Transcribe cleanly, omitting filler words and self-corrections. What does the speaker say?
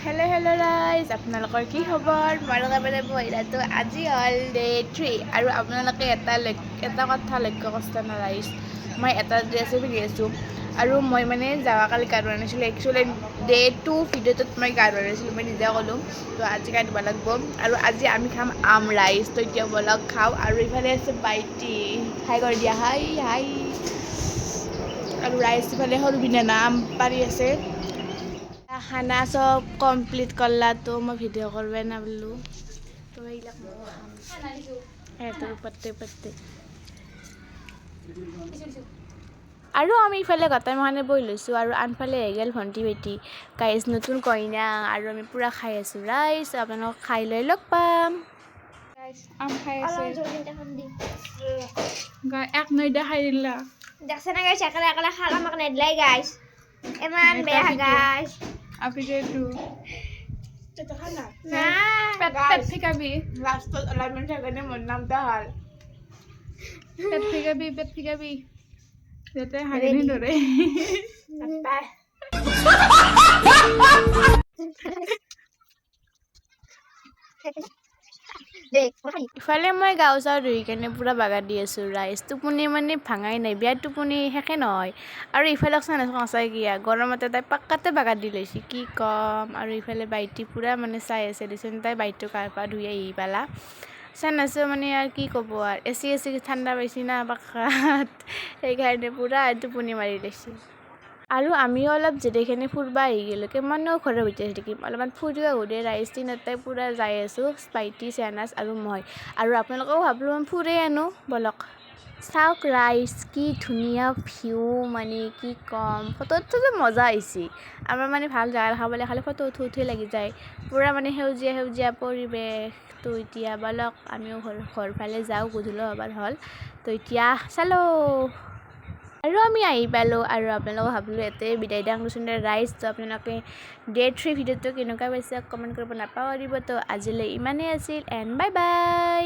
Hello' ৰাইজ, আপোনালোকৰ কি খবৰ? মই লগাবলৈ বহিলাতো আজি হ'ল ডে 3 আৰু আপোনালোকে এটা কথা লক্ষ্য কৰিছে না ৰাইজ, মই এটা ড্ৰেছে পিন্ধি আছোঁ আৰু মই মানে যোৱাকালি গা ধোৱা নাছিলোঁ। একচুৱেলি ডে 2 ভিডিঅ'টোত মই গা ধোৱা নাছিলোঁ, মই নিজে ক'লোঁ। তো আজি গা ধুব লাগিব আৰু আজি আমি খাম আম ৰাইচ। তো এতিয়া বলক খাওঁ। আৰু ইফালে আছে বাইটি, হাই কৰি দিয়া, হাই হাই। আৰু ৰাইচ ইফালে সৰু বিনানা আম পাৰি আছে। খানা চব কমপ্লিট কৰলা তো মই ভিডিঅ' কৰবাই নাপালোঁ। তো এইবিলাক মই খাম সিহঁতৰ ওপৰতে আৰু আমি ইফালে গোটাই মাখানে বহি লৈছোঁ আৰু আনফালে হৈ গ'ল ভণ্টি বেটি গাইজ নতুন কইনা আৰু আমি পূৰা খাই আছোঁ ৰাইজ। আপোনালোকক খাই লৈ লগ পাম। আম খাই আছে এক নৈদা খাই দিলা দেখছে না গাইছ একলা একলা খালা আমাক নেদলাই গাইছ ইমান বেয়া গাইছ আপিটো তো খানা না পেট ফিকাবি লাষ্টত অলপমান থাকনে মোৰ নামটা হল পেট ফিকাবি যাতে হাগিনি ধৰে ইফালে মই গাঁও চাওঁ ধুই কেনে পূৰা বাগৰ দি আছোঁ ৰাইজ। টোপনি মানে ভাঙাই নাই, বিয়াৰ টোপনি শেষে নহয়। আৰু ইফালে চাই সঁচাই কিয়া গৰমতে তাই পাক্কাতে বাগৰ দি লৈছে, কি ক'ম। আৰু ইফালে বাইটি পূৰা মানে চাই আছে দেচোন, তাই বাইৰটো গা পা ধুই আহি পালা চাই নাচো মানে আৰু কি ক'ব আৰু এচি ঠাণ্ডা পাইছি না পাক্কাত, সেইকাৰণে পূৰা টোপনি মাৰি লৈছে। আৰু আমিও অলপ যেদেখিনি ফুৰিব আহি গ'লোঁ, কিমানো ঘৰৰ ভিতৰত থাকিম, অলপমান ফুৰিও আহোঁ দে ৰাইজ। তিনিওটাই পূৰা যাই আছোঁ, স্পাইটি চেনাজ আৰু মই। আৰু আপোনালোকেও ভাবিলোঁ মই ফুৰাই আনো বলক চাওক ৰাইজ, কি ধুনীয়া ভিউ মানে কি ক'ম। ফটোততো মজা আহিছে আমাৰ মানে ভাল জেগা দেখাবলৈ খালি ফটো উঠি লাগি যায়, পূৰা মানে সেউজীয়া পৰিৱেশ। তো এতিয়া বলক আমিও ঘৰ ফালে যাওঁ, গধূলি হ'বৰ হ'ল। তো এতিয়া চালো আৰু আমি আহি পালোঁ আৰু আপোনালোকক ভাবিলোঁ ইয়াতে বিদায় দিয়াং সুন্দৰ ৰাইজ। তো আপোনালোকে ডে 3 ভিডিঅ'টো কেনেকুৱা পাইছে কমেণ্ট কৰিব নাপাহৰিব। তো আজিলৈ ইমানেই আছিল এণ্ড বাই বাই।